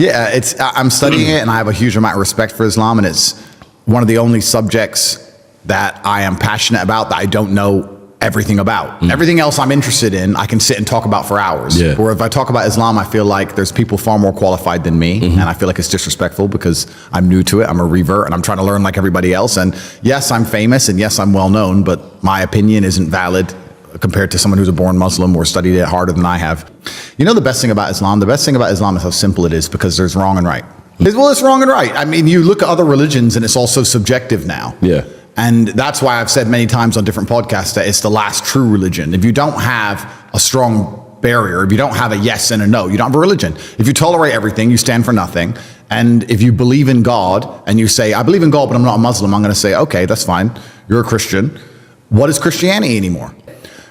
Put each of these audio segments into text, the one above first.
Yeah, I'm studying it, and I have a huge amount of respect for Islam, and it's one of the only subjects that I am passionate about that I don't know everything about. Everything else I'm interested in, I can sit and talk about for hours. Yeah. Or if I talk about Islam, I feel like there's people far more qualified than me, and I feel like it's disrespectful because I'm new to it. I'm a revert, and I'm trying to learn like everybody else. And yes, I'm famous, and yes, I'm well known, but my opinion isn't valid compared to someone who's a born Muslim or studied it harder than I have. You know the best thing about Islam? The best thing about Islam is how simple it is, because there's wrong and right. Well, it's wrong and right. I mean, you look at other religions and it's also subjective now. Yeah. And that's why I've said many times on different podcasts that it's the last true religion. If you don't have a strong barrier, if you don't have a yes and a no, you don't have a religion. If you tolerate everything, you stand for nothing. And if you believe in God and you say, I believe in God, but I'm not a Muslim, I'm going to say, okay, that's fine. You're a Christian. What is Christianity anymore?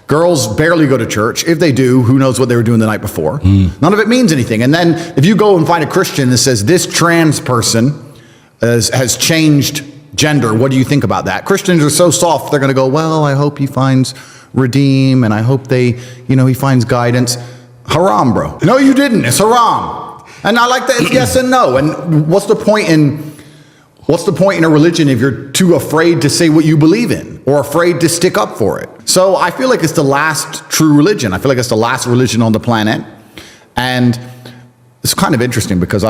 Girls barely go to church. If they do, who knows what they were doing the night before? None of it means anything. And then if you go and find a Christian that says this trans person has changed gender, what do you think about that? Christians are so soft, they're going to go, well, I hope he finds redeem, and I hope he finds guidance. Haram, bro. No, you didn't. It's haram. And I like that it's yes and no. And what's the point in a religion if you're too afraid to say what you believe in or afraid to stick up for it? So I feel like it's the last true religion. I feel like it's the last religion on the planet. And it's kind of interesting because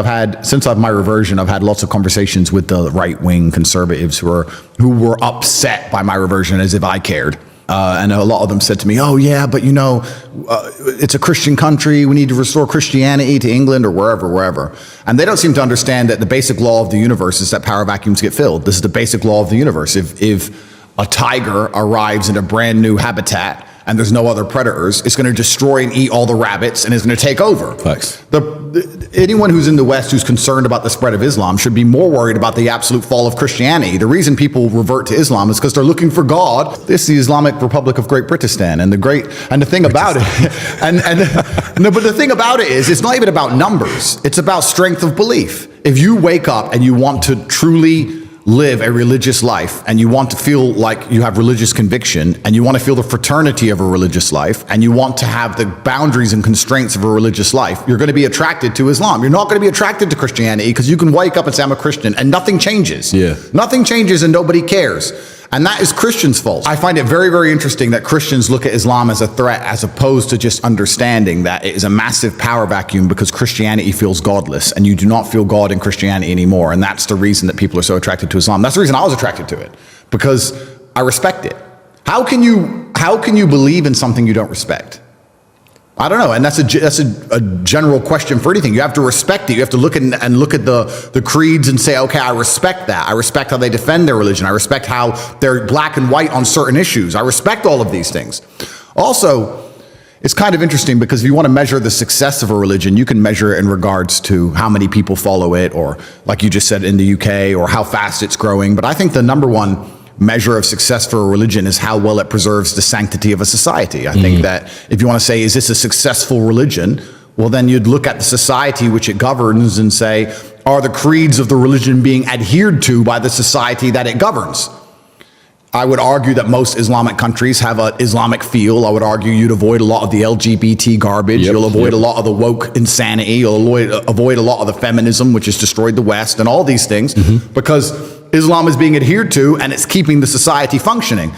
since my reversion, I've had lots of conversations with the right-wing conservatives who were upset by my reversion as if I cared. And a lot of them said to me, oh yeah, but it's a Christian country. We need to restore Christianity to England or wherever. And they don't seem to understand that the basic law of the universe is that power vacuums get filled. This is the basic law of the universe. If a tiger arrives in a brand new habitat and there's no other predators, it's going to destroy and eat all the rabbits and it's going to take over. Facts. Anyone who's in the West who's concerned about the spread of Islam should be more worried about the absolute fall of Christianity. The reason people revert to Islam is because they're looking for God. This is the Islamic Republic of Great Britistan, and the thing about it, but the thing about it is, it's not even about numbers. It's about strength of belief. If you wake up and you want to truly live a religious life, and you want to feel like you have religious conviction, and you want to feel the fraternity of a religious life, and you want to have the boundaries and constraints of a religious life, you're going to be attracted to Islam. You're not going to be attracted to Christianity because you can wake up and say, I'm a Christian, and nothing changes. Yeah. Nothing changes and nobody cares. And that is Christians' fault. I find it very, very interesting that Christians look at Islam as a threat as opposed to just understanding that it is a massive power vacuum because Christianity feels godless, and you do not feel God in Christianity anymore. And that's the reason that people are so attracted to Islam. That's the reason I was attracted to it, because I respect it. How can you believe in something you don't respect? I don't know, and that's a general question for anything. You have to respect it. You have to look at the creeds and say, okay, I respect that. I respect how they defend their religion. I respect how they're black and white on certain issues. I respect all of these things. Also, it's kind of interesting because if you want to measure the success of a religion, you can measure it in regards to how many people follow it, or like you just said in the UK, or how fast it's growing. But I think the number one measure of success for a religion is how well it preserves the sanctity of a society. I think that if you want to say, is this a successful religion? Well, then you'd look at the society which it governs and say, are the creeds of the religion being adhered to by the society that it governs? I would argue that most Islamic countries have an Islamic feel. I would argue you'd avoid a lot of the LGBT garbage. You'll avoid a lot of the woke insanity. You'll avoid a lot of the feminism, which has destroyed the West, and all these things, because Islam is being adhered to and it's keeping the society functioning.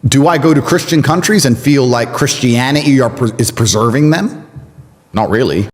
Do I go to Christian countries and feel like Christianity is preserving them? Not really.